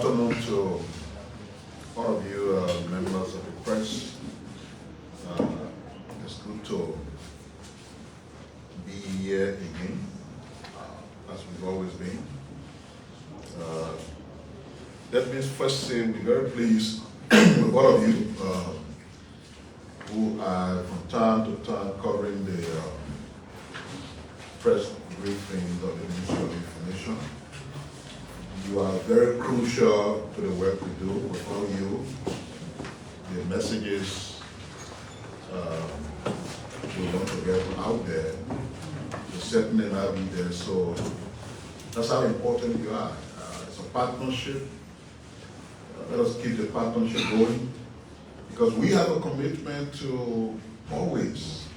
afternoon to all of you members of the press. It's good to be here again, as we've always been. Let me first say we're very pleased with all of you who are from time to time covering the press briefings of the Ministry of Information. You are very crucial to the work we do. Without you, the messages we want to get out there will certainly not be there. So that's how important you are. It's a partnership. Let us keep the partnership going, because we have a commitment to always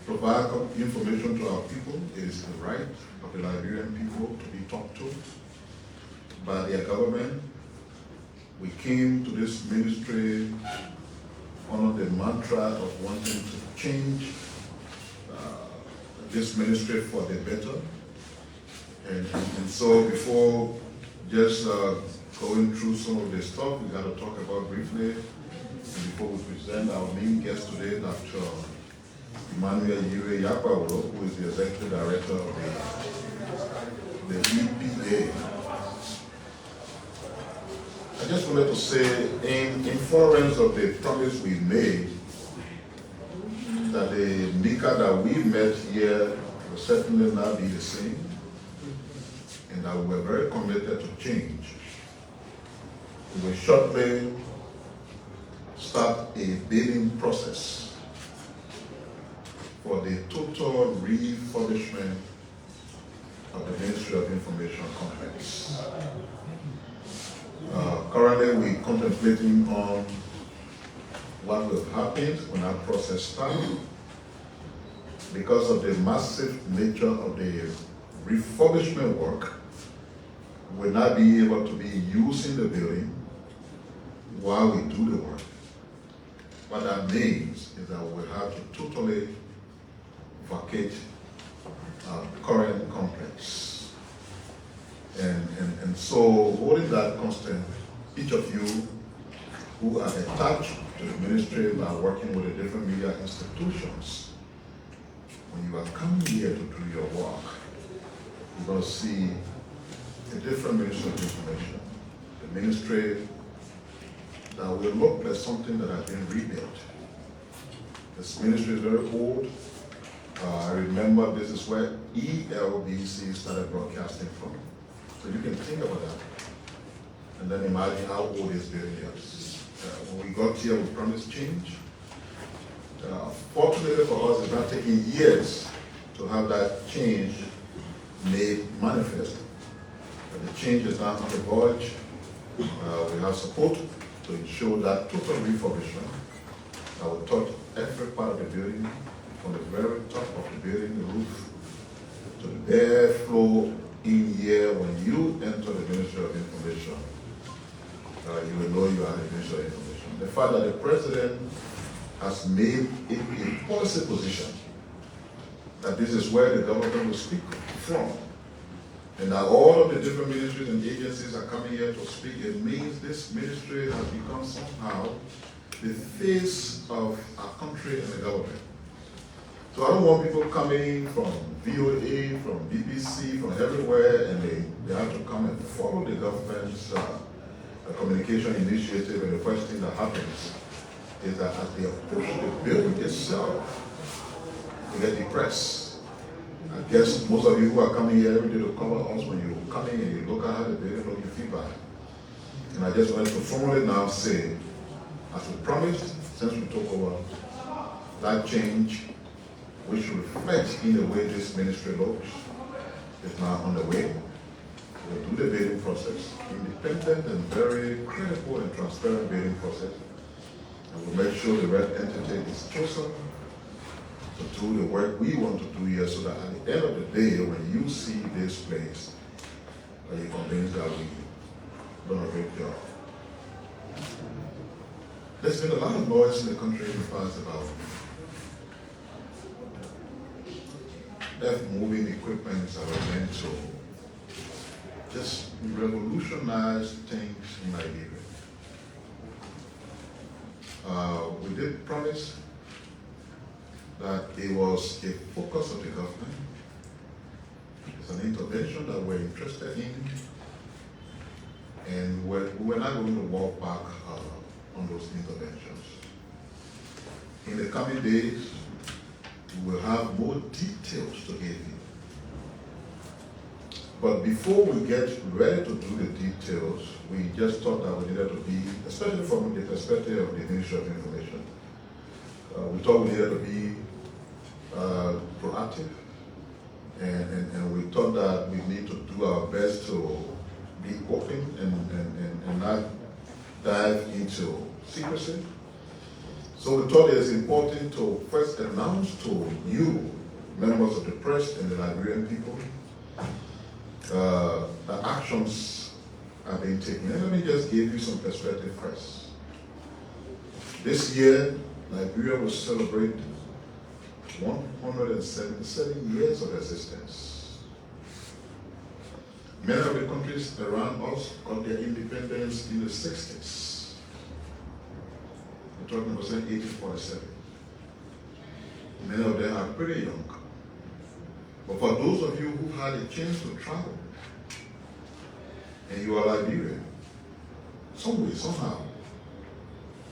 provide information to our people. It is the right of the Liberian people to be talked to by their government. We came to this ministry under the mantra of wanting to change this ministry for the better. And so before just going through some of the stuff we got to talk about briefly, and before we present our main guest today, Dr. Emmanuel Yire Yapawolo, who is the Executive Director of the EPA. I just wanted to say, in furtherance of the promise we made, that the MICAT that we met here will certainly not be the same, and that we're very committed to change. We will shortly start a bidding process for the total refurbishment of the Ministry of Information complex. Currently, we're contemplating on what will happen when that process starts. Because of the massive nature of the refurbishment work, we'll not be able to be using the building while we do the work. What that means is that we'll have to totally vacate our current complex. And so, holding that constant, each of you who are attached to the ministry and are working with the different media institutions, when you are coming here to do your work, you're going to see a different Ministry of Information. The ministry that will look like something that has been rebuilt. This ministry is very old. I remember this is where ELBC started broadcasting from. So you can think about that. And then imagine how old this building is. When we got here, we promised change. Fortunately for us, it's not taking years to have that change made manifest. But the change is now on the verge. We have support to ensure that total refurbishment that will touch every part of the building, from the very top of the building, the roof, to the bare floor in here. When you enter the Ministry of Information, you will know you are the Ministry of Information. The fact that the President has made it a policy position that this is where the government will speak from, and that all of the different ministries and agencies are coming here to speak, it means this ministry has become somehow the face of our country and the government. So I don't want people coming from VOA, from BBC, from everywhere, and they have to come and follow the government's communication initiative, and the first thing that happens is that as they approach the building itself, they get depressed. I guess most of you who are coming here every day to cover us, when you come in and you look at how the building looks, you feel bad. And I just wanted to formally now say, as we promised, since we took over, that change, which reflects in the way this ministry looks, is now on the way. We'll do the bidding process, independent and very credible and transparent bidding process. And we'll make sure the right entity is chosen to do the work we want to do here, so that at the end of the day, when you see this place, you're convinced that we've done a great job. There's been a lot of noise in the country in the past about earth moving equipment that were meant to just revolutionized things in Liberia. We did promise that it was a focus of the government. It's an intervention that we're interested in, and we're not going to walk back on those interventions. In the coming days, we will have more details to give you. But before we get ready to do the details, we just thought that we needed to be, especially from the perspective of the Ministry of Information, we thought we needed to be proactive, and we thought that we need to do our best to be open and not dive into secrecy. So we thought it is important to first announce to you, members of the press and the Liberian people, the actions are being taken. And let me just give you some perspective first. This year, Liberia will celebrate 177 years of existence. Many of the countries around us got their independence in the 60s. We're talking about 1847. Many of them are pretty young. But for those of you who had a chance to travel, and you are Liberian, some way, somehow,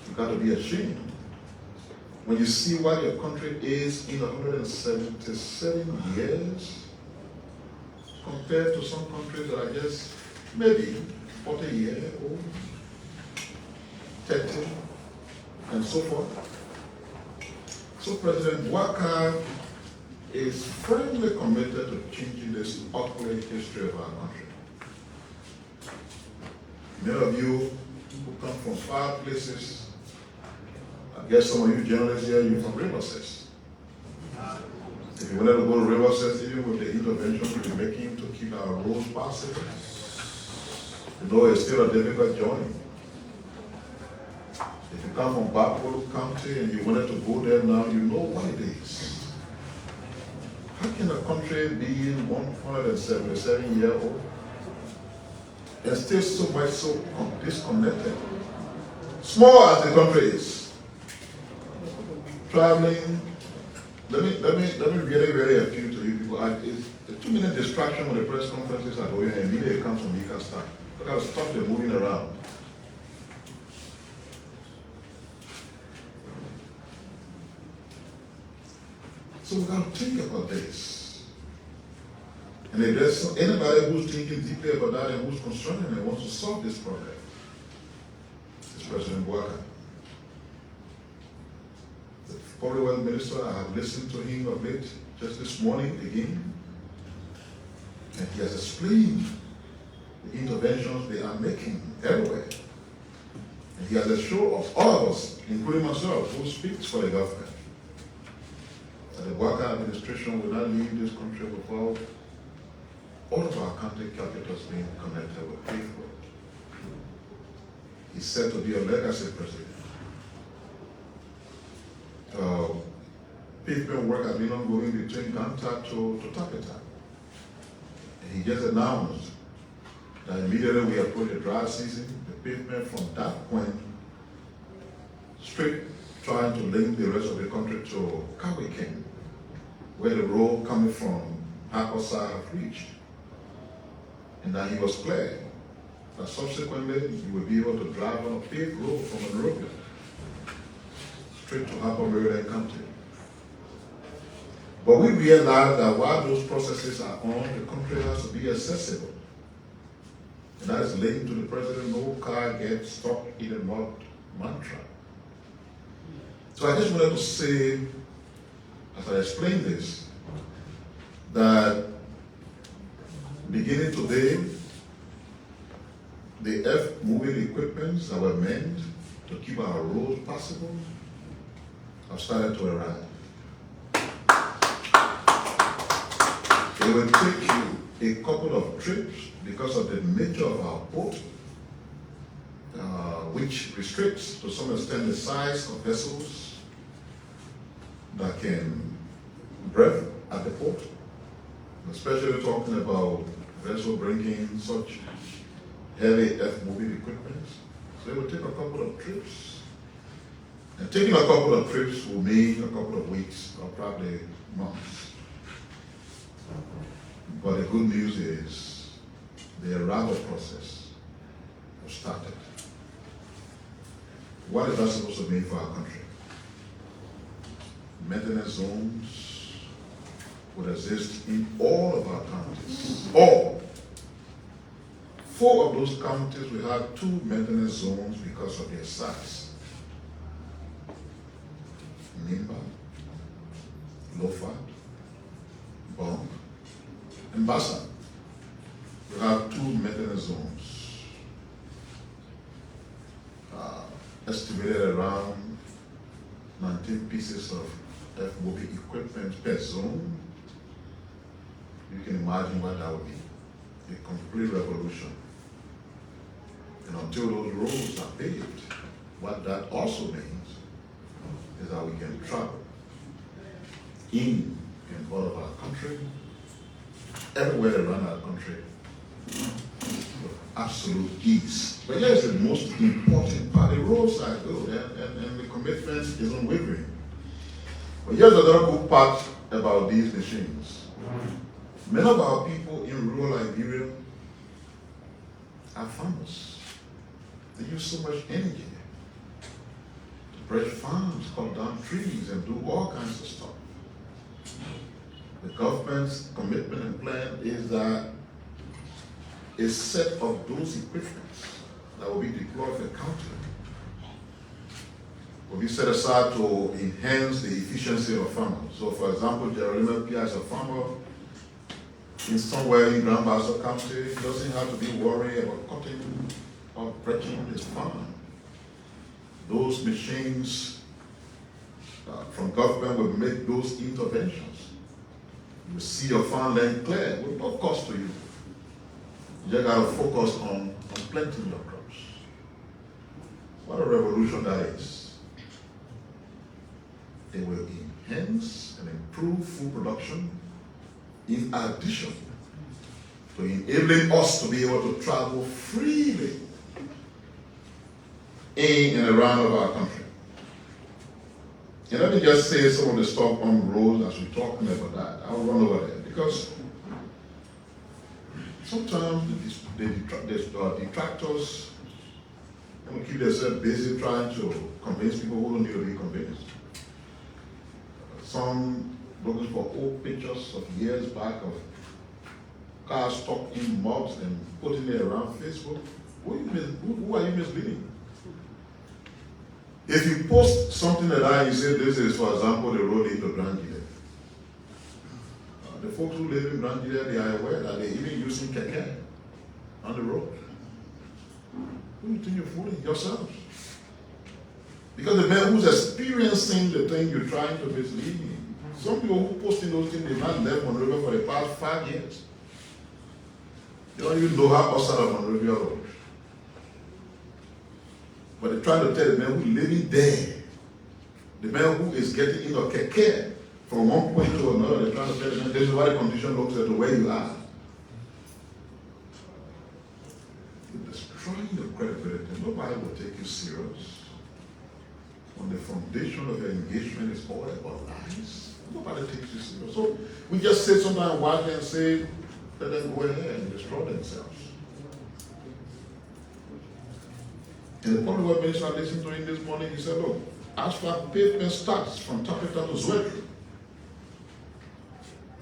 you got to be ashamed when you see what your country is in 177 years compared to some countries that are just maybe 40 years old, 30, and so forth. So President Waka is firmly committed to changing this ugly history of our country. Many of you who come from far places, I guess some of you journalists here, you're from Riverside. If you wanted to go to Riverside, even with the intervention we're making to keep our roads passable, you know it's still a difficult journey. If you come from Backwell County and you wanted to go there now, you know what it is. How can a country be 177 years old and still so much so disconnected? Small as the country is, traveling. Let me really appeal to you people. It's a 2-minute distraction when the press conferences are going and immediately comes from MICAT staff. Look how stuff they're moving around. So we got to think about this. And if there's anybody who's thinking deeply about that and who's concerned and wants to solve this problem, it's President Waka. The Foreign Welfare Minister, I have listened to him of late, just this morning again, and he has explained the interventions they are making everywhere. And he has assured all of us, including myself, who speaks for the government, that the Waka administration will not leave this country without all of our country capitals being connected with people. He's said to be a legacy president. Pavement work has been ongoing between Kanta to Tapeta. And he just announced that immediately we approach the dry season, the pavement from that point straight trying to link the rest of the country to Kawikin, where the road coming from Hakosa have reached. And that he was clear that subsequently you will be able to drive on a paved road from Monrovia straight to Upper Meridian County. But we realize that while those processes are on, the country has to be accessible. And that is linked to the president, no car gets stuck in a mud mantra. So I just wanted to say, as I explain this, that beginning today, the earth-moving equipments that were meant to keep our roads passable have started to arrive. It will take you a couple of trips because of the nature of our port, which restricts to some extent the size of vessels that can berth at the port, especially talking about vessel bringing such heavy F-moving equipment. So it will take a couple of trips. And taking a couple of trips will mean a couple of weeks or probably months. But the good news is the arrival process has started. What is that supposed to mean for our country? Maintenance zones would exist in all of our counties. All. 4 of those counties will have 2 maintenance zones because of their size. Nimba, Lofa, Bong, and Bassa will have 2 maintenance zones. Estimated around 19 pieces of F-moving equipment per zone. You can imagine what that would be. A complete revolution. And until those roads are paved, what that also means is that we can travel in and out of our country, everywhere around our country, with absolute ease. But here's the most important part. The roads are good and the commitment is unwavering. But here's another cool part about these machines. Many of our people in rural Liberia are farmers. They use so much energy to brush farms, cut down trees, and do all kinds of stuff. The government's commitment and plan is that a set of those equipments that will be deployed for county will be set aside to enhance the efficiency of farmers. So, for example, Jeremy Pia is a farmer in somewhere in Grand Bassa County. He doesn't have to be worried about cutting or breaking his farm. Those machines from government will make those interventions. You will see your farmland clear with no cost to you. You just got to focus on planting your crops. What a revolution that is. It will enhance and improve food production in addition to enabling us to be able to travel freely in and around of our country. And let me just say some of the stuff on roads as we're talking about that. I'll run over there because sometimes the detractors want to keep themselves busy trying to convince people who don't need to be convinced. Some looking for old pictures of years back of cars stuck in mobs and putting it around Facebook. Who are you misleading? If you post something like that, you say this is, for example, the road into Grandville. The folks who live in Grandville, they are aware that they're even using keke on the road. Who do you think you're fooling? Yourselves. Because the man who's experiencing the thing you're trying to mislead him. Some people who posting those things, they've not left Monrovia for the past 5 years. They don't even know how outside of Monrovia Road. But they're trying to tell the man who's living there, the man who is getting into a keke from one point to another, they're trying to tell the man, this is what the condition looks like to where you are. You're destroying your credibility. Nobody will take you serious. When the foundation of your engagement is all about lies, nobody takes you serious. So we just sit sometimes watch and say, let them go ahead and destroy themselves. And the public work minister I listened to him this morning, he said, look, asphalt pavement starts from Tapeta to Zwedru.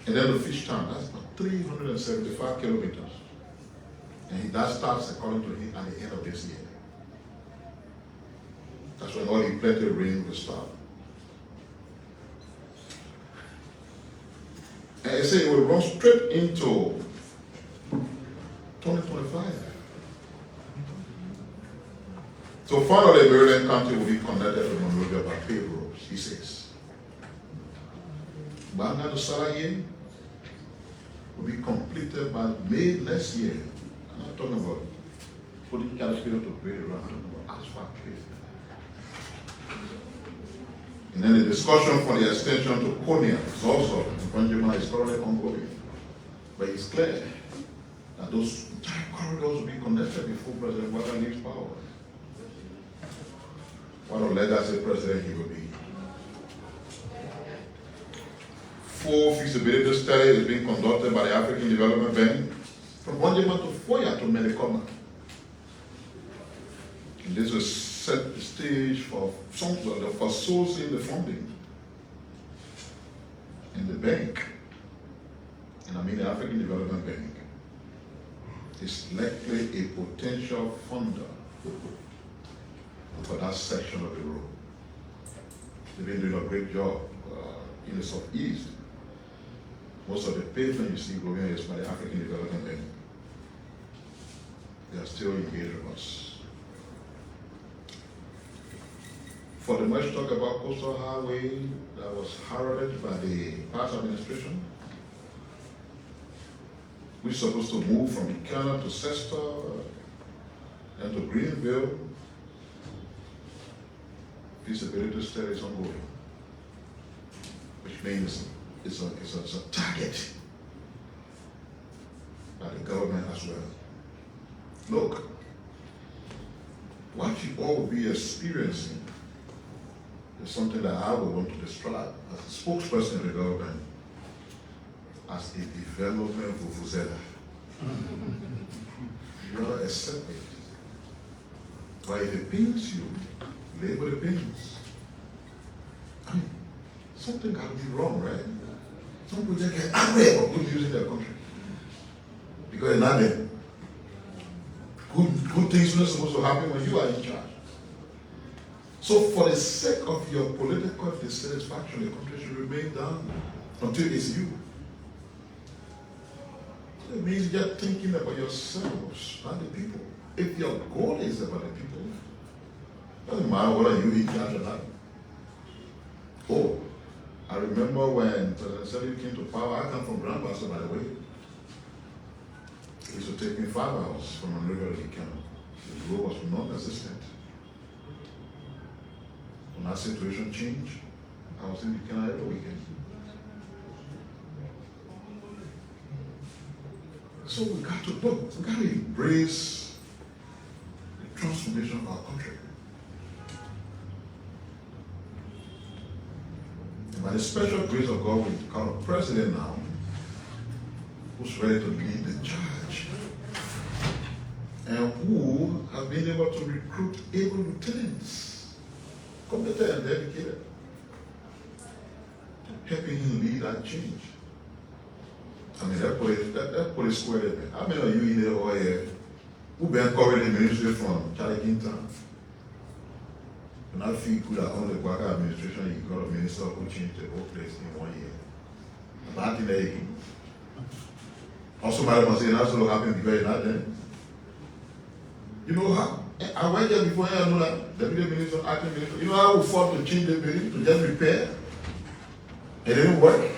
And then the fish town, that's about 375 kilometers. And that starts, according to him, at the end of this year. That's when all the plenty of rain will start. And he said it will run straight into 2025. So finally, Maryland County will be connected to Monrovia by paved roads, he says. Banga to Salaye will be completed by May next year. I'm not talking about putting caterpillar to grade around, I'm talking about asphalt pavement. And then the discussion for the extension to Konya is currently ongoing. But it's clear that those entire corridors will be connected before President Wada leaves power. What a legacy president he will be. Full feasibility study is being conducted by the African Development Bank from Wonderman to Foya to Medicoma. And this will set the stage for sourcing the funding in the bank. And I mean the African Development Bank is likely a potential funder for that section of the road. They've been doing a great job in the southeast. Most of the pavement you see going is by the African Development Bank. They are still engaged with us. For the much talk about coastal highway that was heralded by the past administration, we're supposed to move from MICAT to Sesta and to Greenville. Feasibility study is ongoing, which means it's a target by the government as well. Look, what you all will be experiencing is something that I would want to describe as a spokesperson of the government as a development vuvuzela. You are accepted. But if it pains you, label the pains. I mean, something got to be wrong, right? Some people get angry about good news in their country because it's not there. Good things are not supposed to happen when you are in charge. So for the sake of your political dissatisfaction, the country should remain down until it's you. It means you're thinking about yourselves, not the people. If your goal is about the people, it doesn't matter whether you in charge or not. Oh, I remember when President Selig came to power. I come from Grand Bassa, by the way. It used to take me 5 hours from Monrovia to Kenya. The road was non-existent. When that situation changed, I was in Kenya every weekend. So we got to embrace the transformation of our country. And by the special grace of God, we got a president now who's ready to lead the charge and who has been able to recruit able lieutenants, competent and dedicated, helping him lead that change. I mean, that put it square there. How many of you in there or here who been covering the ministry from Charlie Kintown? And I feel good that under the Kwaka administration, you got a minister who changed the whole place in 1 year. About in the also, Madam must say that's what happened because you're not there. You know how? I went there before I know that deputy minister, acting minister. You know how we fought to change the building to just repair? It didn't work.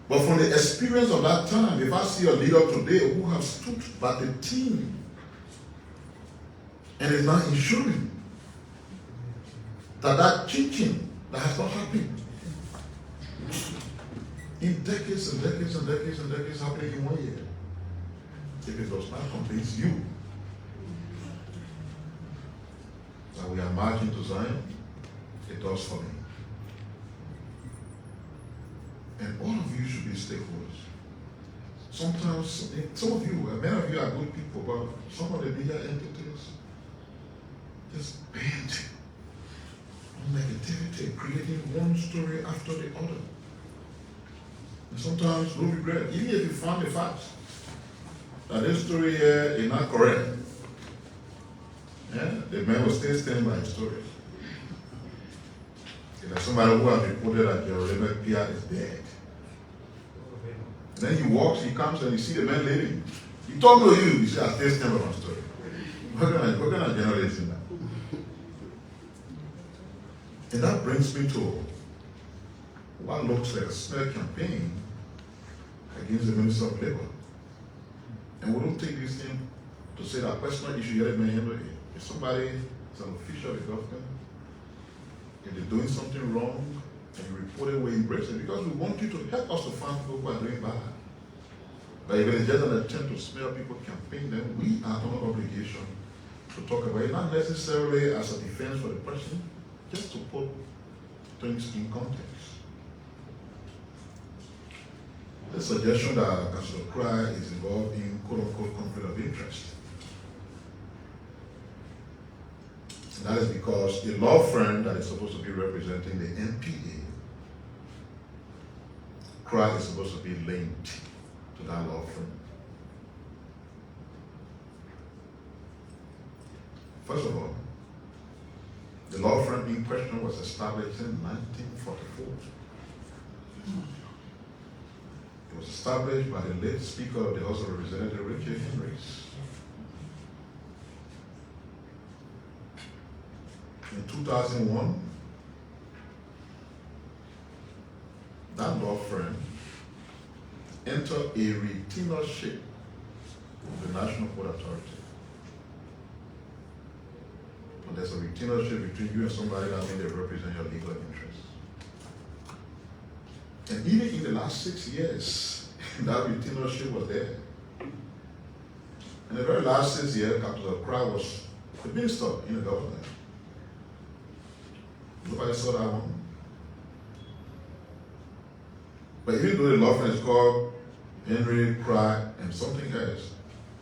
But from the experience of that time, if I see a leader today who has stood by the team and is not ensuring that teaching that has not happened in decades and decades and decades and decades happening in 1 year, if it does not convince you that we are marching to Zion, it does for me. And all of you should be stakeholders. Sometimes, some of you, many of you are good people, but some of the media entities just bent on negativity, creating one story after the other. And sometimes, no regret, even if you found the facts, that this story here is not correct, the man will still stand by his story. There's somebody who has reported that your Rebecca Pia is dead. And then he walks, he comes and you see the man living. He told me you say, I still stand by my story. What kind of generation that? And that brings me to what looks like a smear campaign against the Minister of Labor. And we don't take this thing to say that personal issue yet may handle it. If somebody is an official of the government, if they're doing something wrong, and you report it, we embrace it because we want you to help us to find people who are doing bad. But if it is just an attempt to smear people's campaign, then we are under obligation to talk about it, not necessarily as a defense for the person, just to put things in context. The suggestion that Councillor Cry is involved in quote-unquote conflict of interest. And that is because the law firm that is supposed to be representing the NPA, Cry is supposed to be linked to that law firm. First of all, the law firm in question was established in 1944. It was established by the late Speaker of the House of Representatives, Richard Henrys. In 2001, that law firm entered a retainership with the National Port Authority. And there's a retainership between you and somebody that means they represent your legal interests. And even in the last 6 years, that retainership was there. In the very last 6 years, Councillor Cry was the minister in the government. Nobody saw that one. But even though the law firm is called Henry Cry and something else,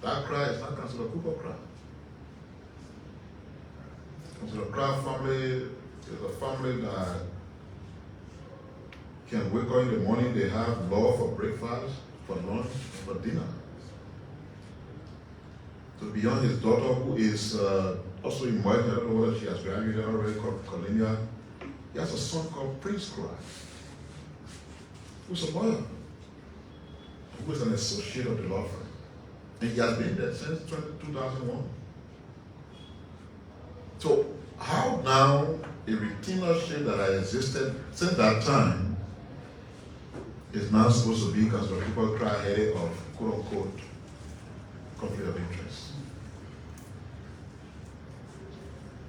that Cry is not Councillor Cooper Cry. Councillor Cry family is a family that can wake up in the morning, they have law for breakfast, for lunch, and for dinner. So beyond his daughter, who is also in White, I don't know whether she has graduated already, called Columbia, he has a son called Prince Cry, who's a lawyer, who is an associate of the law firm. And he has been there since 2001. So how now a retainership that has existed since that time is now supposed to be because the people cry headed of quote-unquote conflict of interest.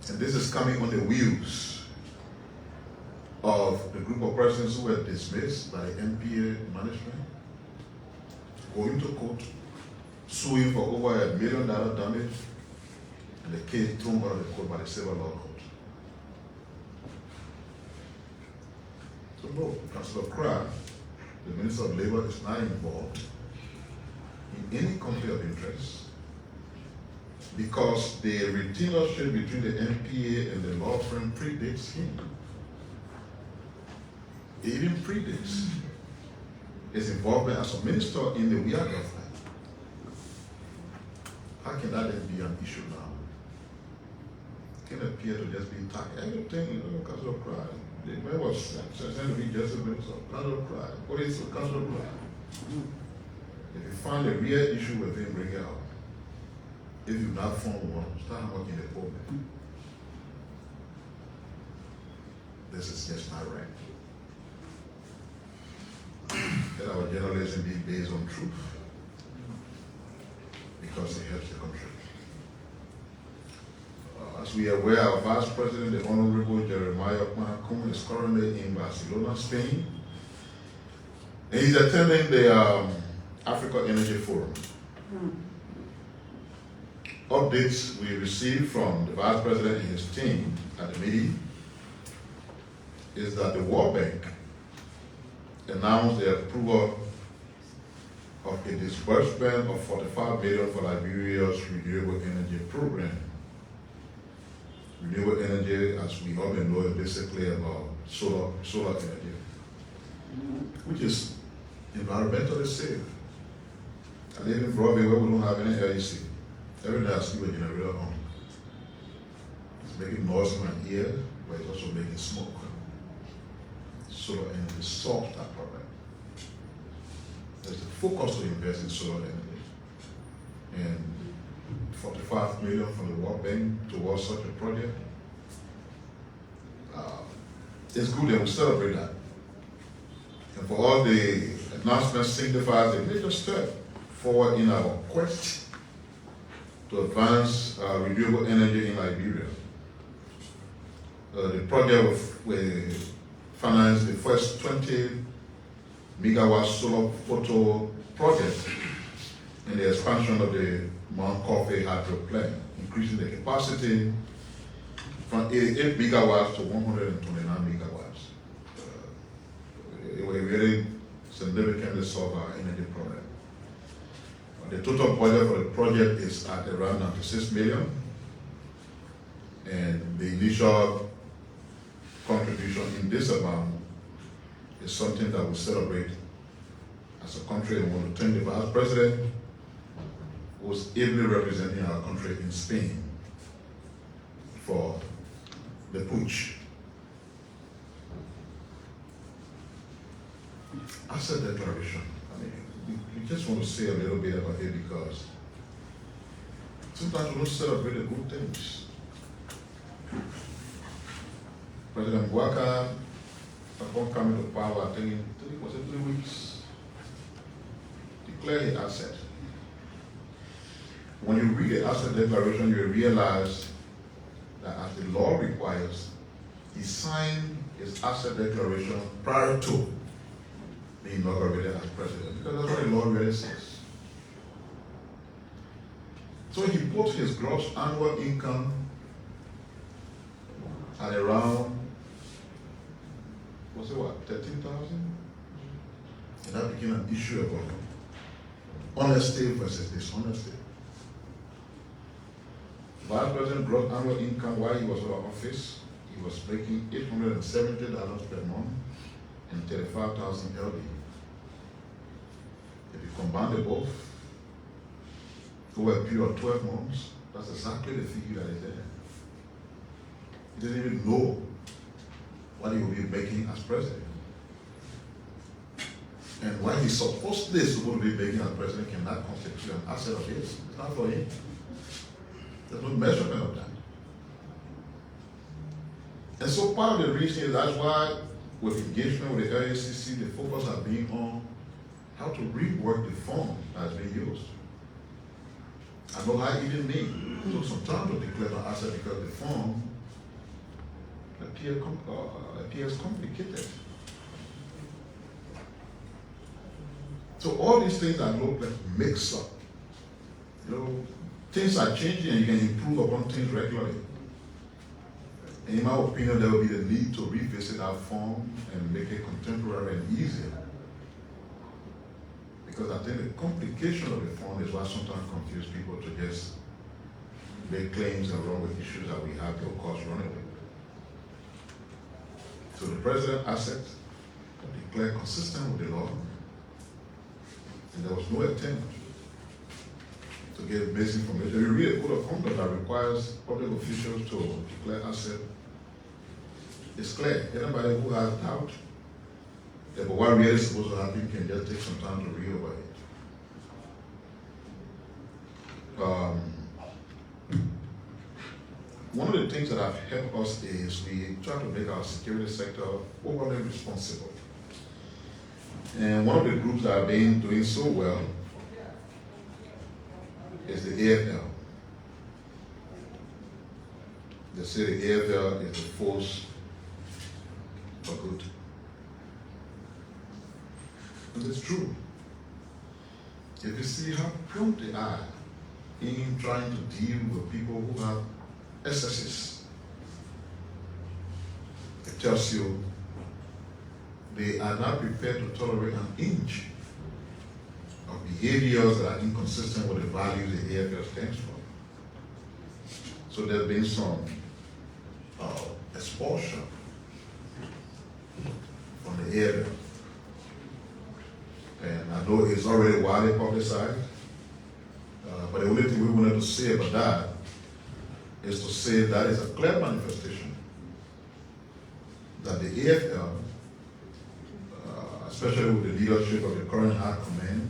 And this is coming on the wheels of the group of persons who were dismissed by the NPA management, going to court, suing for over $1 million damage, and the case thrown out of the court by the civil law court. So no, Councillor Cry, the Minister of Labor, is not involved in any conflict of interest because the retainership between the NPA and the law firm predates him. It even predates his involvement as a minister in the WIA government. How can that then be an issue now? It can appear to just be attacked. Everything, Councillor Cry. The man was sent to be just a minister. Councillor Cry. What is Councillor Cry? If you find a real issue with him, bring it out. If you not found one, start working the problem. This is just not right. Let our journalism be based on truth because it helps the country. As we are aware, our Vice President, the Honorable Jeremiah Kwanakun, is currently in Barcelona, Spain, and he's attending the Africa Energy Forum. Updates we received from the Vice President and his team at the meeting is that the World Bank announced the approval of a disbursement of $45 million for Liberia's renewable energy program. Renewable energy, as we all know, is basically about solar energy, which is environmentally safe. I live in Broadway where we don't have any LEC. Every day I see a generator on. It's making noise in my ear, but it's also making smoke. Solar energy solves that problem. There's a focus to invest in solar energy. And $45 million from the World Bank towards such a project. It's good and we celebrate that. And for all the announcements signifies a major step forward in our quest to advance renewable energy in Liberia. The project will finance the first 20 megawatt solar photo project in the expansion of the Mount Coffee hydro plant, increasing the capacity from 88 megawatts to 129 megawatts. It will really significantly solve our energy problem. The total budget for the project is at around 96 million, and the initial contribution in this amount is something that we celebrate as a country. And we want to thank the Vice President, who was ably representing our country in Spain for the putsch. Asset declaration. I mean, we just want to say a little bit about it because sometimes we don't celebrate the good things. President Waka, upon coming to power, I think it was 3 weeks, declared his asset. When you read the asset declaration, you realize that as the law requires, he signed his asset declaration prior to being inaugurated as president, because that's what the law really says. So he put his gross annual income at around, was it what, 13,000? And that became an issue about honesty versus dishonesty. Vice President gross annual income while he was in office, he was making $870 per month and 35,000 LD. If you combine the both, over a period of 12 months, that's exactly the figure that is there. He doesn't even know what he will be making as president. And what he's supposedly supposed to be making as president cannot constitute an asset of his. It's not for him. There's no measurement of that. And so part of the reason is that's why with engagement with the LACC, the focus has been on how to rework the fund that has been used. I know how it even means. It took some time to declare an asset because the fund appears complicated. So all these things that look like mix up, things are changing and you can improve upon things regularly. And in my opinion, there will be the need to revisit our form and make it contemporary and easier. Because I think the complication of the fund is what sometimes confuses people to just make claims and run with issues that we have no cost running with. So the president asset declared consistent with the law, and there was no attempt to get basic information. You read a code of conduct that requires public officials to declare asset. It's clear. Anybody who has doubt about what really is supposed to happen can just take some time to read over it. One of the things that have helped us is we try to make our security sector overly responsible. And one of the groups that have been doing so well is the AFL. They say the AFL is the force for good. And it's true. If you see how prompt they are in trying to deal with people who have excesses, it tells you they are not prepared to tolerate an inch of behaviors that are inconsistent with the values the AFL stands for. So there's been some expulsion from the AFL. And I know it's already widely publicized, but the only thing we wanted to say about that is to say that is a clear manifestation that the AFL, especially with the leadership of the current High Command,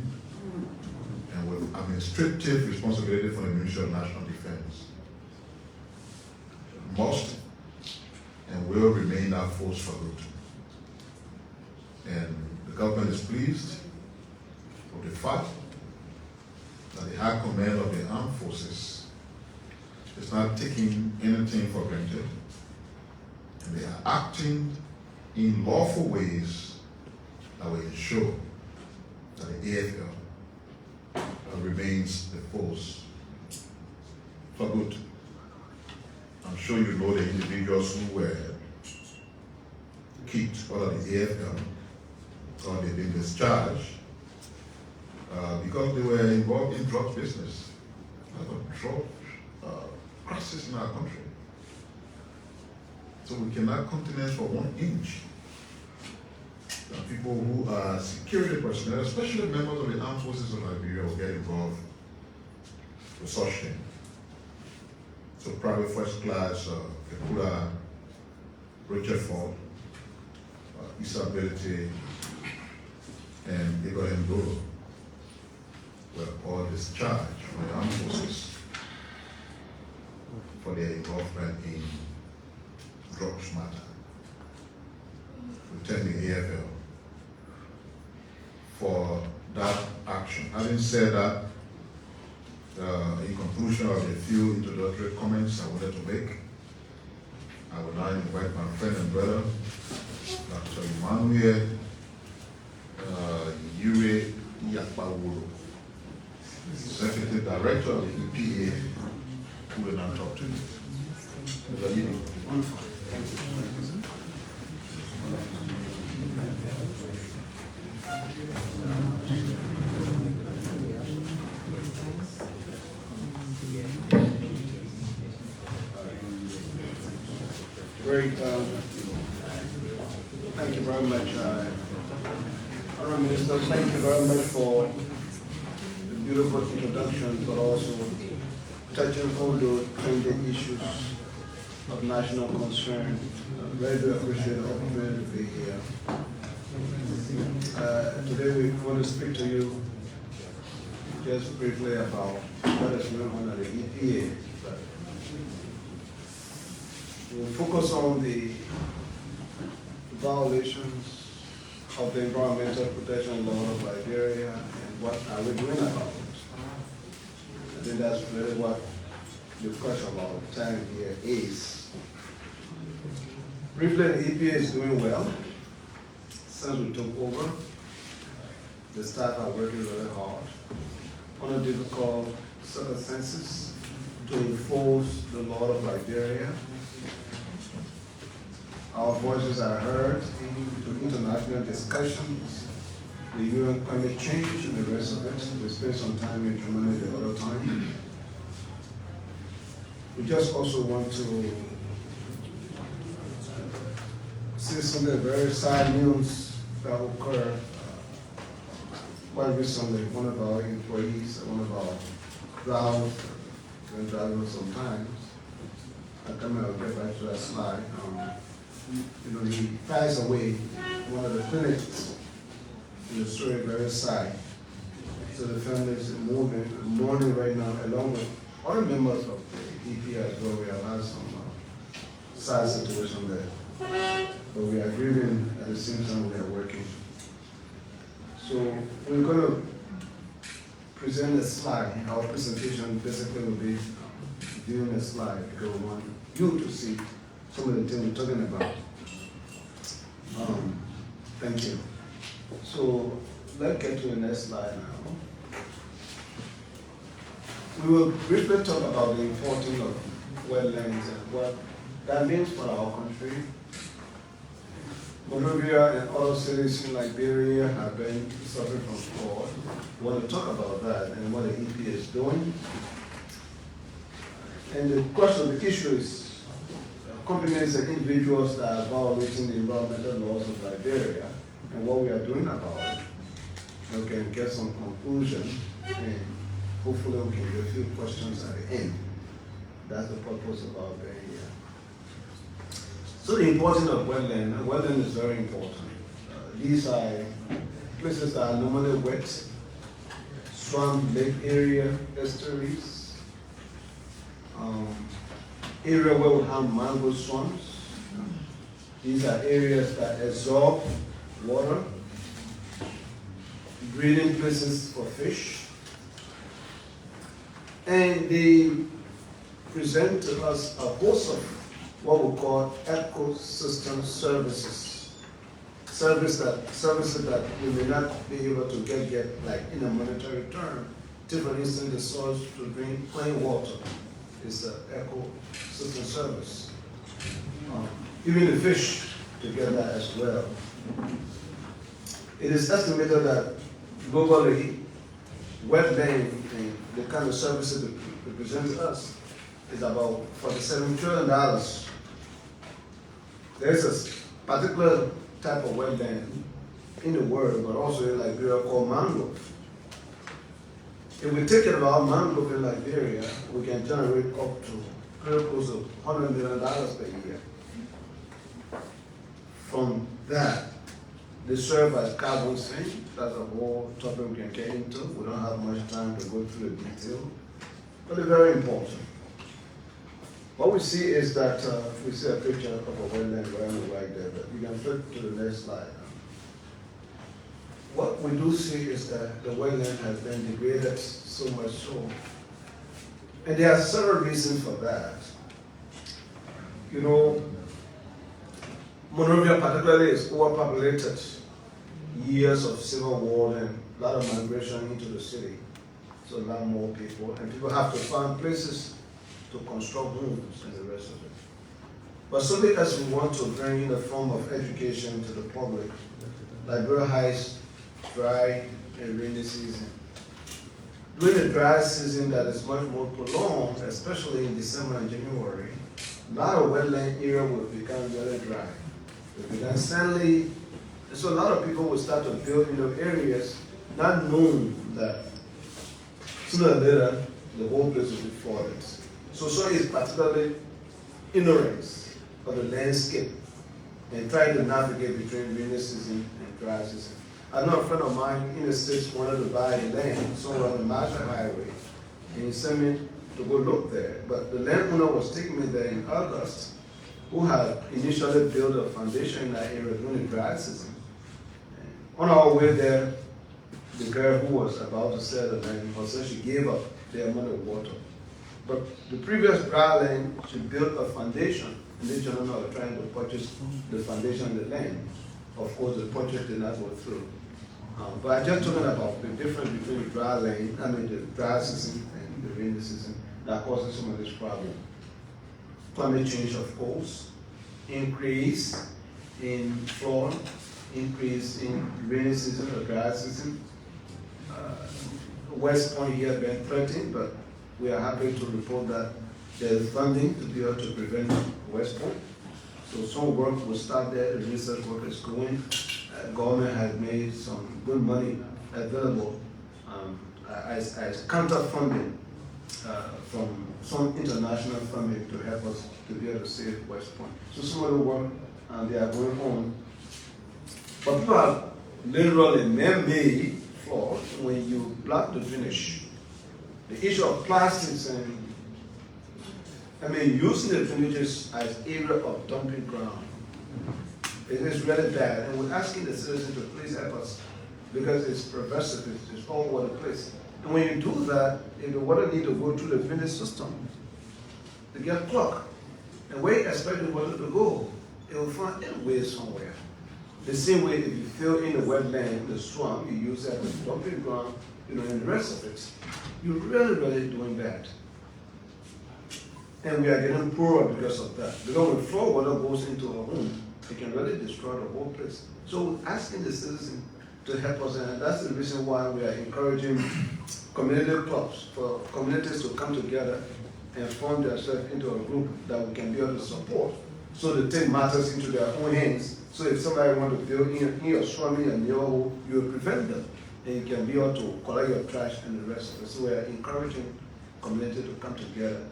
and with administrative responsibility for the Ministry of National Defense, must and will remain that force for good. And the government is pleased with the fact that the High Command of the Armed Forces is not taking anything for granted, and they are acting in lawful ways that will ensure that the AFL remains the force for good. I'm sure you know the individuals who were kicked out of the AFL, or they've been discharged because they were involved in drug business. There's a drug crisis in our country. So we cannot countenance for 1 inch people who are security personnel, especially members of the armed forces of Liberia, will get involved with such things. So Private First Class Kekula, Richard Ford, Isabelity, and Ibrahim Doro were all discharged from the armed forces for their involvement in drugs matter. Returning the AFL for that action. Having said that, in conclusion of the few introductory comments I wanted to make, I would now invite my friend and brother, Dr. Emmanuel Yure Yakpawolo, Executive Director of the EPA, who will now talk to you. Great. Thank you very much, Honourable Minister. Thank you very much for the beautiful introduction, but also touching on the trending issues of national concern. Very do appreciate the opportunity to be here. Today we want to speak to you just briefly about what is going on at the EPA. We'll focus on the violations of the environmental protection law of Liberia and what are we doing about it. I think that's really what the question of our time here is. Briefly, the EPA is doing well. Since we took over, the staff are working very hard on a difficult circumstances to enforce the law of Liberia. Our voices are heard in international discussions, the UN climate change and the rest of it. We spent some time in Germany the other time. We just also want to see something very sad news that occurred quite recently. One of our employees, one of our drivers sometimes, I'll get back to that slide. He passed away in one of the clinics. The story very sad. So the family is mourning right now, along with other members of the EPA as well. We have had some sad situation there. But we are grieving at the same time we are working. So we're going to present a slide. Our presentation basically will be viewing a slide because we want you to see some of the things we're talking about. Thank you. So let's get to the next slide now. We will briefly talk about the importance of wetlands and what that means for our country. Liberia and other cities in Liberia have been suffering from fraud. We want to talk about that and what the EPA is doing. And the question of the issue is companies and individuals that are violating the environmental laws of Liberia and what we are doing about it. We can get some conclusion and hopefully we can get a few questions at the end. That's the purpose of our being here. So the importance of wetland. Wetland is very important. These are places that are normally wet, swamp, lake area, estuaries, area where we have mangrove swamps. These are areas that absorb water, breeding places for fish, and they present to us a host of what we call ecosystem services. Services that we may not be able to get like in a monetary term, take for instance the source to drink plain water is the ecosystem service. Even the fish together as well. It is estimated that globally, wetland and the kind of services that represent us is about $47 trillion. There's a particular type of wetland in the world, but also in Liberia called mangrove. If we take care of our mangrove in Liberia, we can generate up to very close to $100 million per year. From that, they serve as carbon sink. That's a whole topic we can get into. We don't have much time to go through the detail, but they're very important. What we see is that we see a picture of a wetland right there, but you can flip to the next slide. What we do see is that the wetland has been degraded so much so, and there are several reasons for that. You know, Monrovia particularly is overpopulated. Years of civil war and a lot of migration into the city, so a lot more people, and people have to find places to construct homes and the rest of it. But something as we want to bring in a form of education to the public, Liberia has dry and rainy season. During the dry season that is much more prolonged, especially in December and January, a lot of wetland area will become very dry. It will become sandy, and so a lot of people will start to build in those areas, not knowing that sooner or later the whole place will be flooded. So is particularly ignorance of the landscape and trying to navigate between rainy season and dry season. I know a friend of mine in the States wanted to buy land somewhere on the Marshall Highway, and he sent me to go look there. But the landowner was taking me there in August, who had initially built a foundation in that area during the dry season. And on our way there, the girl who was about to sell the land, said she gave up the amount of water. But the previous dry land, she built a foundation, and the gentlemen were trying to purchase the foundation of the land. Of course, the purchase did not go through. But I'm just talking about the difference between the dry land, the dry season and the rainy season that causes some of this problem. Climate change, of course, increase in flood, increase in rainy season or dry season. West Point here has been threatened, but we are happy to report that there is funding to be able to prevent West Point. So some work will start there, the research work is going. Government has made some good money available as counter funding from some international funding to help us to be able to save West Point. So some of the work they are going on. But people have literally man-made flaws when you block the drainage. The issue of plastics and using the drainages as area of dumping ground. It is really bad, and we're asking the citizens to please help us because it's pervasive, it's all over the place. And when you do that, if the water need to go through the drainage system, to get clogged. And where you expect the water to go, it will find a way somewhere. The same way if you fill in the wetland, the swamp, you use that as dumping ground, and the rest of it, you're really doing bad. And we are getting poorer because of that. Because when flood water goes into a home, it can really destroy the whole place. So we're asking the citizens to help us, and that's the reason why we are encouraging community clubs, for communities to come together and form themselves into a group that we can be able to support, so they take matters into their own hands. So if somebody wants to build in your swami and your, you will prevent them, and you can be able to collect your trash and the rest of it. So we are encouraging community to come together,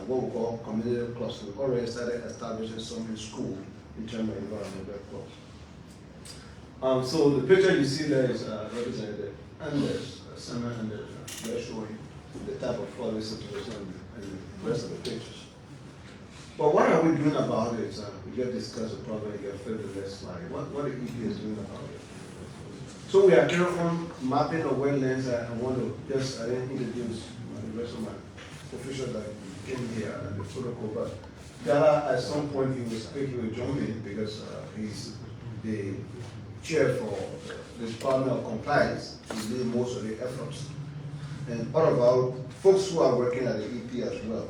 what we call community clubs. We've already started establishing some in school in terms of environmental clubs. So the picture you see there is Representative Anders, Senator Anders. They're showing the type of flooding situation and the rest of the pictures. But what are we doing about it? We just discussed the problem, you get further the next slide. What the EP is doing about it? So we are carrying on mapping the wetlands. I want to just introduce the rest of my officials that came here and the protocol. But Gala, at some point, he will speak, he will join me because he's the chair for the Department of Compliance. He's doing most of the efforts. and all of our folks who are working at the EP as well.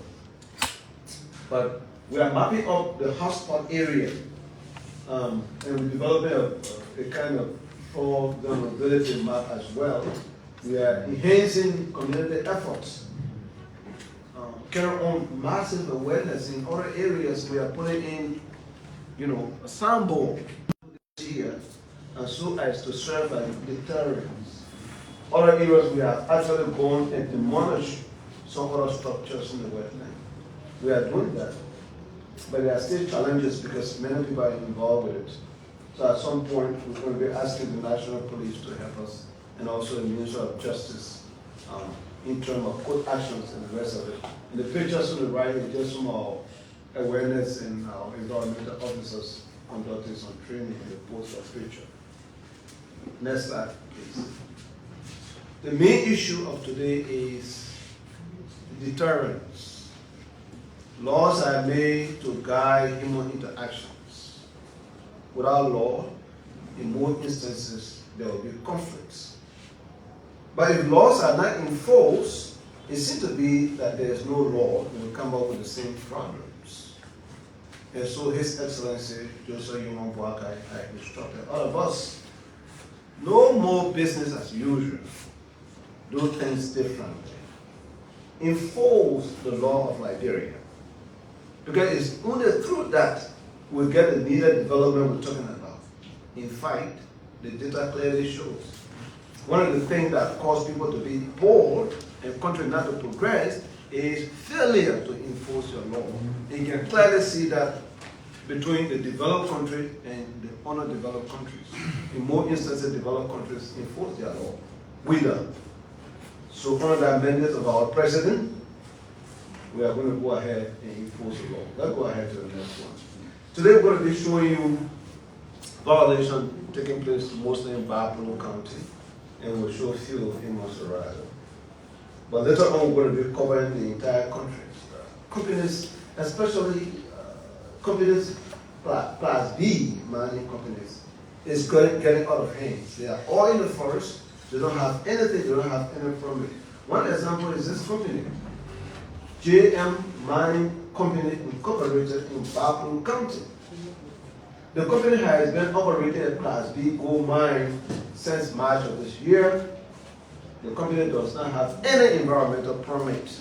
But we are mapping up the hotspot area, and we're developing a kind of for vulnerability map as well. We are enhancing community efforts, carry on massive awareness in other areas. We are putting in, a soundboard here, and so as to serve as deterrents. Other areas we have actually gone and demolished some other structures in the wetland. We are doing that, but there are still challenges because many people are involved with it. So at some point, we're going to be asking the National Police to help us, and also the Ministry of Justice, in terms of court actions and the rest of it. And the pictures on the right is just some awareness and environmental officers conducting some training in the poster picture. Next slide, please. The main issue of today is deterrence. Laws are made to guide human interactions. Without law, in most instances, there will be conflicts. But if laws are not enforced, it seems to be that there is no law, and we come up with the same problems. And so His Excellency, Joseph Yoman Boakai, I instructed all of us, no more business as usual. Do things differently. Enforce the law of Liberia. Because it's only through that we'll get the needed development we're talking about. In fact, the data clearly shows one of the things that cause people to be bored and country not to progress is failure to enforce your law. And you can clearly see that between the developed country and the underdeveloped countries. In most instances, developed countries enforce their law. We don't. So one of the amendments of our president, we are going to go ahead and enforce the law. Let's go ahead to the next one. Today we're going to be showing you violation taking place mostly in Bapalo County, and we'll show a few in Monserrado. But later on we're going to be covering the entire country. Companies, especially companies, Class B mining companies, is getting out of hands. They are all in the forest, they don't have anything, they don't have any permit. One example is this company, JM Mining Company Incorporated in Bapalo County. The company has been operating a Class B gold mine since March of this year. The company does not have any environmental permit.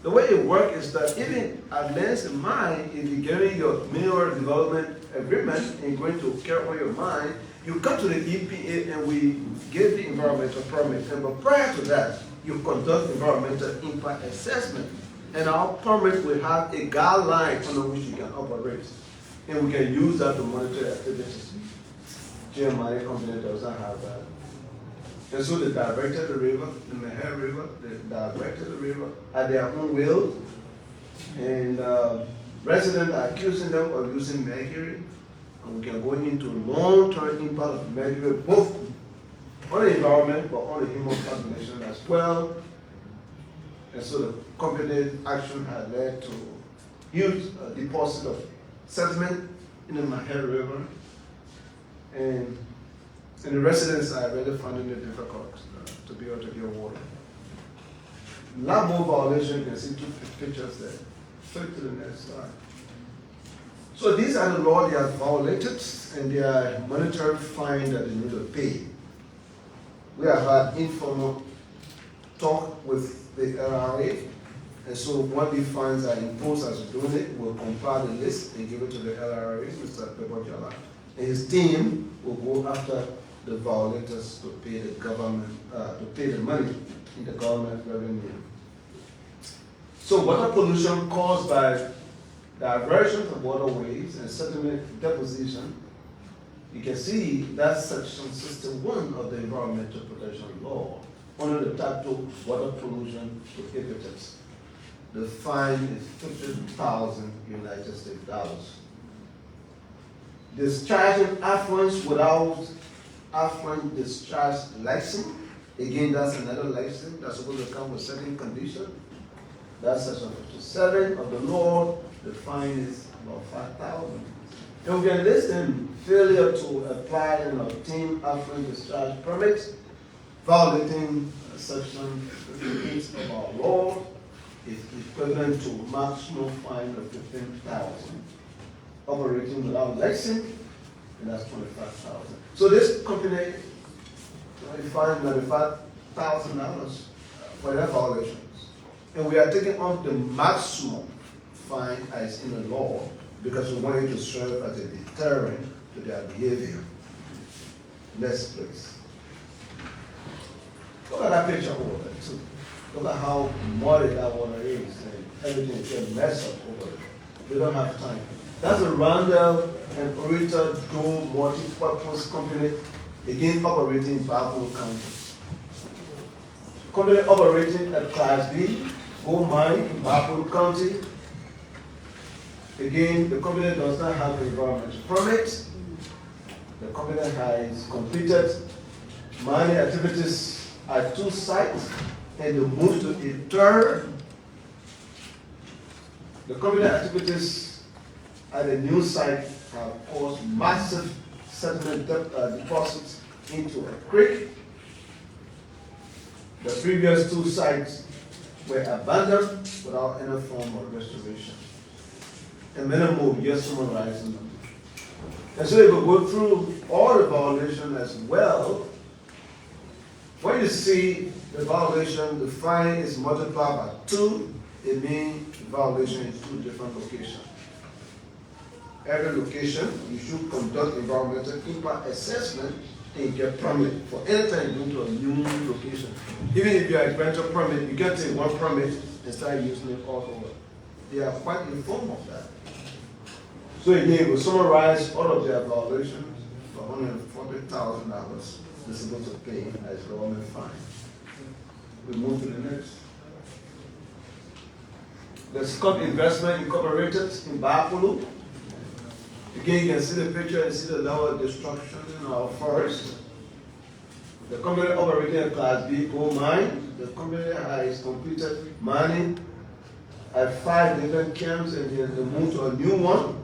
The way it works is that even at Lens Mine, if you're getting your mineral development agreement and going to carry on your mine, you come to the EPA and we give the environmental permit. But prior to that, you conduct environmental impact assessment. And our permit will have a guideline under which you can operate. And we can use that to monitor activities. GM Mining Company does not have that. And so they directed the river, the Meher River, they directed the river at their own will. And residents are accusing them of using mercury. And we can go into long-term impact of mercury, both on the environment, but on the human population as well. And so the company action had led to huge deposit of sediment in the Meher River. And the residents are really finding it difficult to be able to get water. Lab more violation, you can see two pictures there. Flip to the next slide. So these are the laws they have violated, and they are monetary fine that they need to pay. We have had informal talk with the LRA, and so when these fines are imposed as we're doing it, we'll compile the list and give it to the LRA, Mr. Pepojala. And his team will go after the violators to pay the government, to pay the money in the government revenue. So water pollution caused by diversion of waterways and sediment deposition, you can see that's section 61 of the Environmental Protection Law under the title Water Pollution Prohibitors. The fine is $50,000 United States dollars. Discharging affluents without affluent discharge license, again that's another license that's supposed to come with certain conditions. That's section 57 of the law. The fine is about $5,000. And we can list them failure to apply and obtain affluent discharge permits, violating section 8 of our law is equivalent to maximum fine of 15,000. Operating without license, and that's 25,000. So this company fined $95,000 for their violations. And we are taking on the maximum fine as in the law because we want it to serve as a deterrent to their behavior. Next, please. Look at that picture over there, too. Look at how muddy that water is, and everything is getting messed up over there. We don't have time. That's a Randall and Orita Dole multi-purpose company, again operating in Buffalo County. Company operating at Class B, gold mine in Buffalo County. Again, the company does not have an environmental permit. The company has completed mining activities at 2 sites and they moved to a third. The company activities at a new site have caused massive sediment deposits into a creek. The previous 2 sites were abandoned without any form of restoration. And many more just summarizing them. And so if we go through all the violations as well, when you see the violation, the fine is multiplied by 2, it means the violation in 2 different locations. Every location, you should conduct environmental impact assessment and get permit for any time you go to a new location. Even if you are a rental permit, you get take 1 permit and start using it all over. They are quite informed of that. So again, we summarize all of their violations for $140,000 they're supposed to pay as government fine. We move to the next. The Scott Investment Incorporated in Buffalo. Again, you can see the picture and see the level of destruction in our forest. The company operating a Class B gold mine. The company has completed mining at 5 different camps and then they moved to a new one.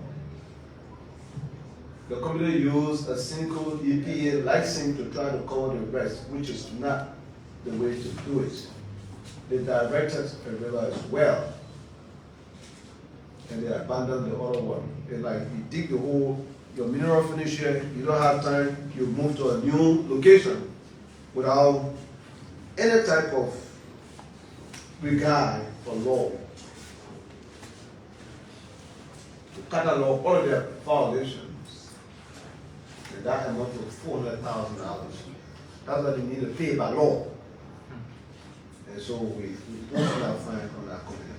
The company used a single EPA license to try to cover the rest, which is not the way to do it. They diverted a river as well. And they abandoned the other one. They like, you dig the hole, your mineral finish here, you don't have time, you move to a new location without any type of regard for law. To catalog all of their violations. And that amount to $400,000. That's what they need to pay by law. And so we posted our fine on that company.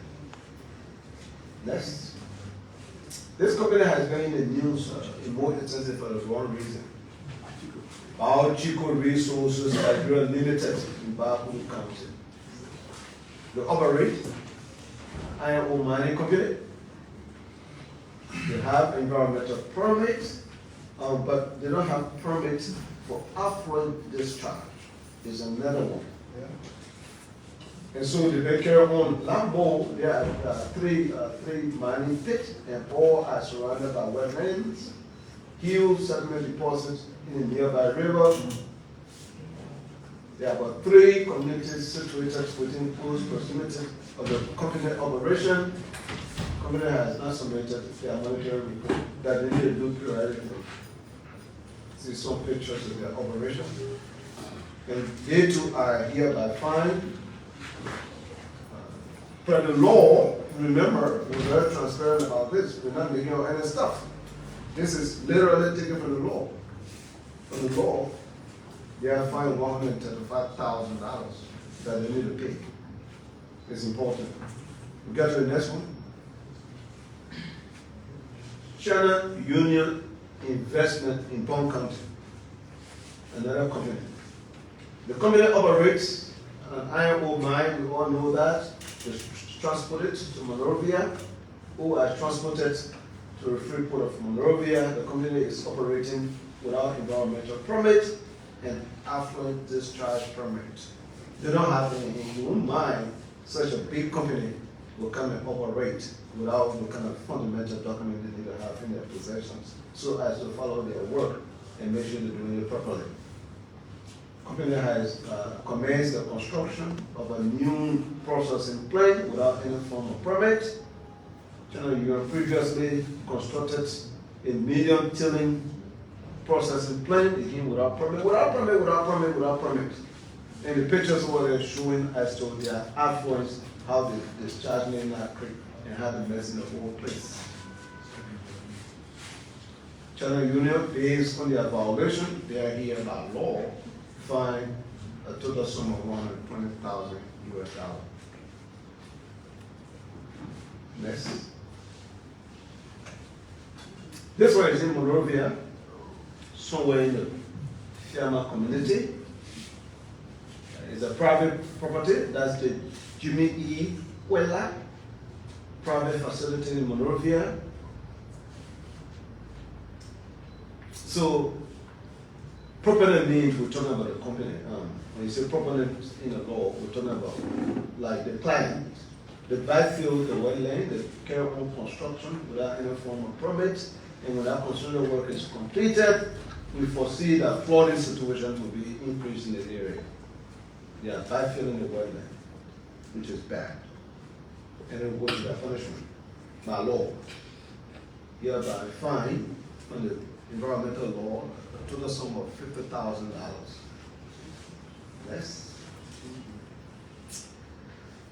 Next. This company has been in the news more extensive for the wrong reason. Our Chico Resources Nigeria Limited in Buffalo County. They operate iron ore mining company. They have environmental permits, but they don't have permits for affluent discharge. There's another one. Yeah. And so they take care on Lambo. There are three mining pits, and all are surrounded by wetlands, huge sediment deposits in the nearby river. There are about 3 communities situated within close proximity of the company operation. The company has not submitted their monetary report that they need to do periodically. See some pictures of their operation. And they too are hereby fined. Per the law, remember, we're very transparent about this. We're not making up any stuff. This is literally taken from the law. From the law, they are fined $135,000 that they need to pay. It's important. We get to the next one. China Union Investment in Palm County, another company. The company operates an iron ore mine, we all know that. It's transported to Monrovia, who are transported to the free port of Monrovia. The company is operating without environmental permit and affluent discharge permit. They don't have any. You wouldn't mind such a big company will come and operate without the kind of fundamental document they need to have in their possessions, so as to follow their work and make sure they're doing it properly. Company has commenced the construction of a new processing plant without any form of permit. Channel Union previously constructed a medium tilling processing plant, again without permit. And the pictures over there showing as to their affluence, how they discharge in that creek and how they mess in the whole place. Channel Union, based on their violation, they are here by law, fined a total sum of $120,000 US. Next. This one is in Monrovia, somewhere in the Fiamma community. It's a private property. That's the Jimmy E. Wella private facility in Monrovia. So, property means we're talking about the company. When you say property in the law, we're talking about like the client, the backfill, the wetland, the carry on construction without any form of permit, and when that construction work is completed, we foresee that flooding situation will be increased in the area. They are backfilling the wetland, which is bad. And then go to the punishment by law. Hereby fine on the environmental law, a total sum of $50,000. Yes.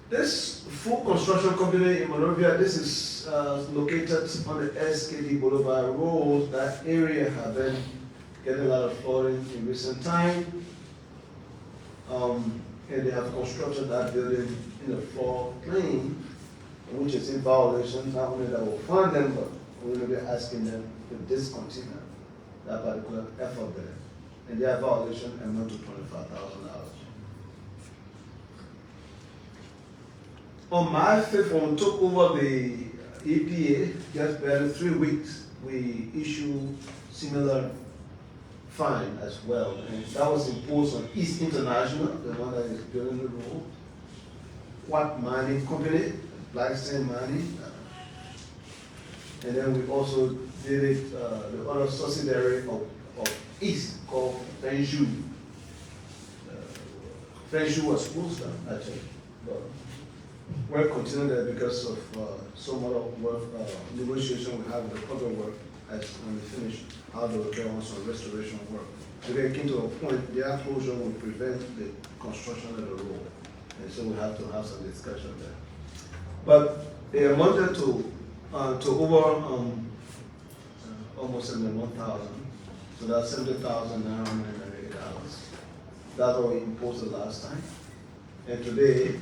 This full construction company in Monrovia, this is located on the SKD Boulevard Road. That area has been getting a lot of flooding in recent time. And they have constructed that building in the floodplain, which is in violation. Not only that will fund them, but we will be asking them to discontinue that particular effort there. And their violation amount to $25,000. On March 5th, when we took over the EPA, just barely 3 weeks, we issued similar fine as well. And that was imposed on East International, the one that is building the road. What Mining Company, Black Sand Mining. And then we also did it, the other subsidiary of East called Fenshu. Fenshu was closed down, actually. But we're continuing that because of some other work, negotiation we have with the public work as when we finish how they will carry on some restoration work. So they came to a point, their closure will prevent the construction of the road. And so we have to have some discussion there. But they amounted to over almost $71,000. So that's $70,998. That's what we imposed the last time. And today,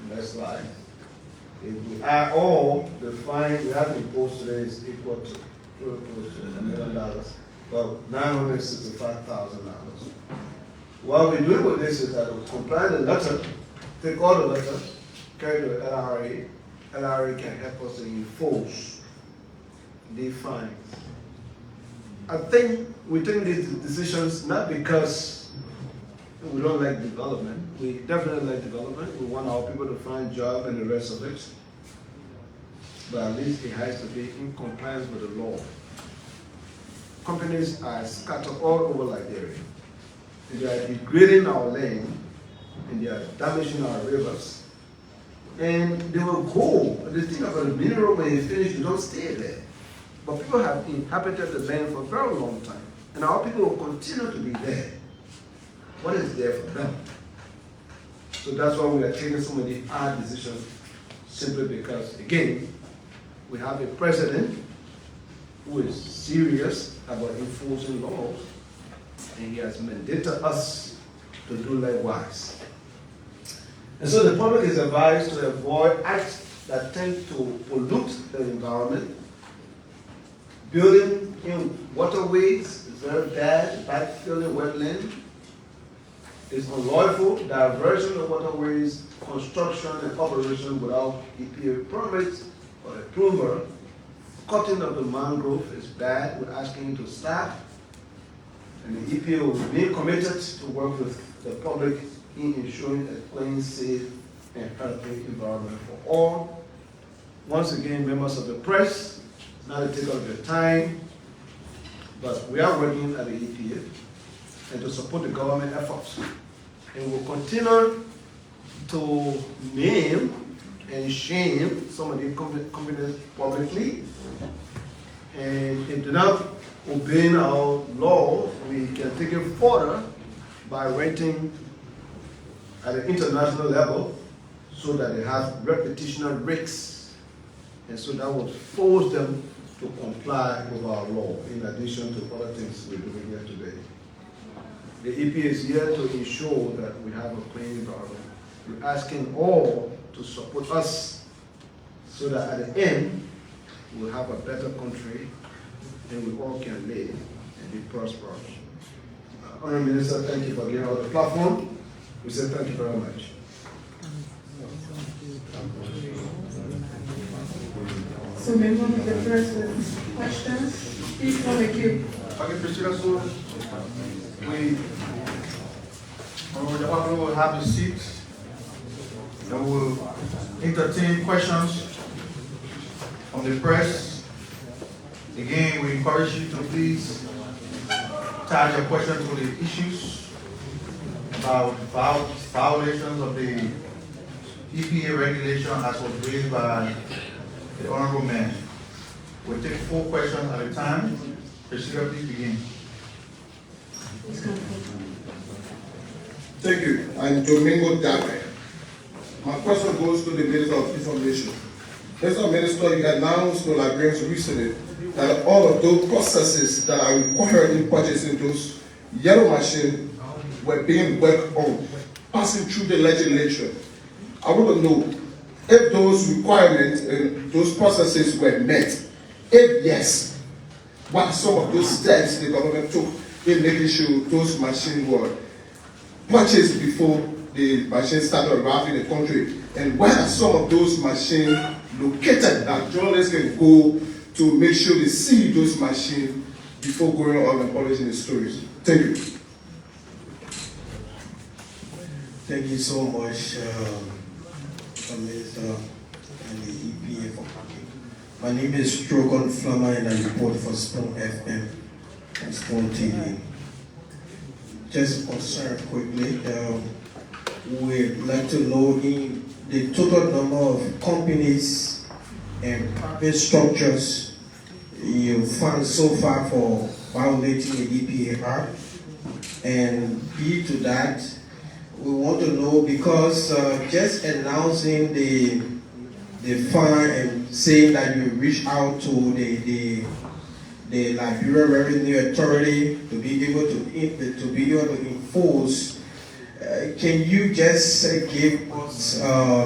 next slide, if we add all the fine we have imposed today is equal to close to $1 million, about $965,000. What we do with this is that we compile the letter, take all the letter, carry to the LRA. LRA can help us to enforce the fines. I think we take these decisions not because we don't like development. We definitely like development. We want our people to find jobs and the rest of it. But at least it has to be in compliance with the law. Companies are scattered all over Liberia. They are degrading our land and they are damaging our rivers. And they will go. The thing about the mineral, when you finish, you don't stay there. But people have inhabited the land for a very long time. And our people will continue to be there. What is there for them? So that's why we are taking so many hard decisions, simply because, again, we have a president who is serious about enforcing laws, and he has mandated us to do likewise. And so the public is advised to avoid acts that tend to pollute the environment. Building in waterways is very bad, backfilling wetland is unlawful, diversion of waterways, construction and operation without EPA permits or approval. Cutting of the mangrove is bad, we're asking you to stop. And the EPA will be committed to work with the public in ensuring a clean, safe, and healthy environment for all. Once again, members of the press, not to take up your time, but we are working at the EPA. and to support the government efforts. And we'll continue to name and shame some of the companies publicly. And if they're not obeying our law, we can take it further by rating at an international level so that they have reputational risks. And so that would force them to comply with our law, in addition to other things we're doing here today. The EPA is here to ensure that we have a clean environment. We're asking all to support us so that at the end, we'll have a better country and we all can live and be prosperous. Honorable Minister, thank you for giving us the platform. We say thank you very much. So we move to the first questions. Please from the queue. Okay, President, so the public will have a seat and we will entertain questions from the press. Again, we encourage you to please tag your questions to the issues about violations of the EPA regulation as was raised by the Honorable Man. We'll take 4 questions at a time. President, please begin. Thank you. I'm Domingo Dabe. My question goes to the Minister of Information. Mr. Minister, you announced to Liberians recently that all of those processes that are required in purchasing those yellow machines were being worked on, passing through the legislature. I want to know if those requirements and those processes were met. If yes, what are some of those steps the government took in making sure those machines were purchased before the machines started arriving in the country? And where are some of those machines located that journalists can go to make sure they see those machines before going on and publishing the stories? Thank you. Thank you so much, Mr. Minister and the EPA for coming. My name is Strogon Flammer and I report for Spoon FM and Spoon TV. Just concern quickly, we'd like to know the total number of companies and private structures you found so far for violating the EPA Act. And B to that, we want to know, because just announcing the fine and saying that you reach out to the Liberia Revenue Authority to be able to enforce. Can you just give us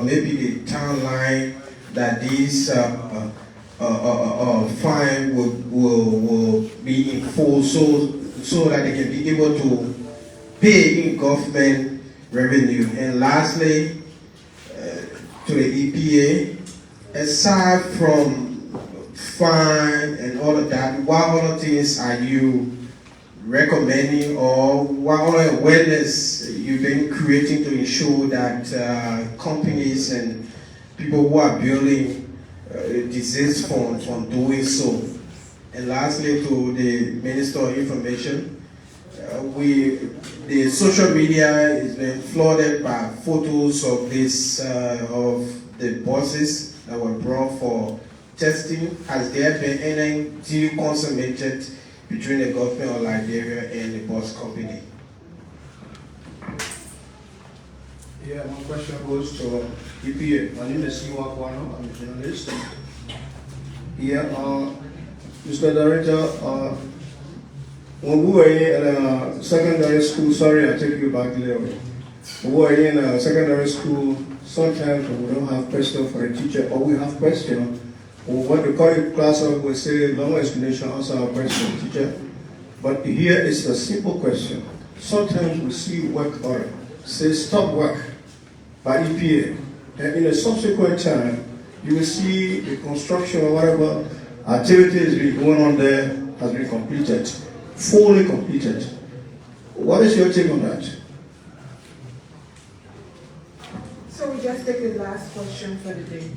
maybe the timeline that this fine will be enforced so that they can be able to pay in government revenue? And lastly, to the EPA, aside from fine and all of that, what other things are you recommending, or what other awareness you've been creating to ensure that companies and people who are building desist from doing so? And lastly, to the Minister of Information, the social media has been flooded by photos of of the buses that were brought for testing. Has there been any deal consummated between the government of Liberia and the bus company? Yeah, my question goes to EPA. My name is Iwa Kwano. I'm a journalist. Yeah, Mr. Director, when we were in secondary school, sorry I take you back there. When we were in secondary school, sometimes we don't have question for a teacher, or we have question. Or what we call it class up, we say long explanation, answer our question, teacher. But here is a simple question. Sometimes we see work order, say stop work by EPA. And in a subsequent time, you will see the construction or whatever activities going on there has been completed, fully completed. What is your take on that? So we just take the last question for the day.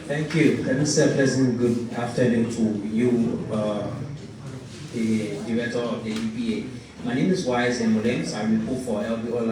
Thank you. Mr. President, good afternoon to you, the Director of the EPA. My name is Wise Emulems. I report for LB Online.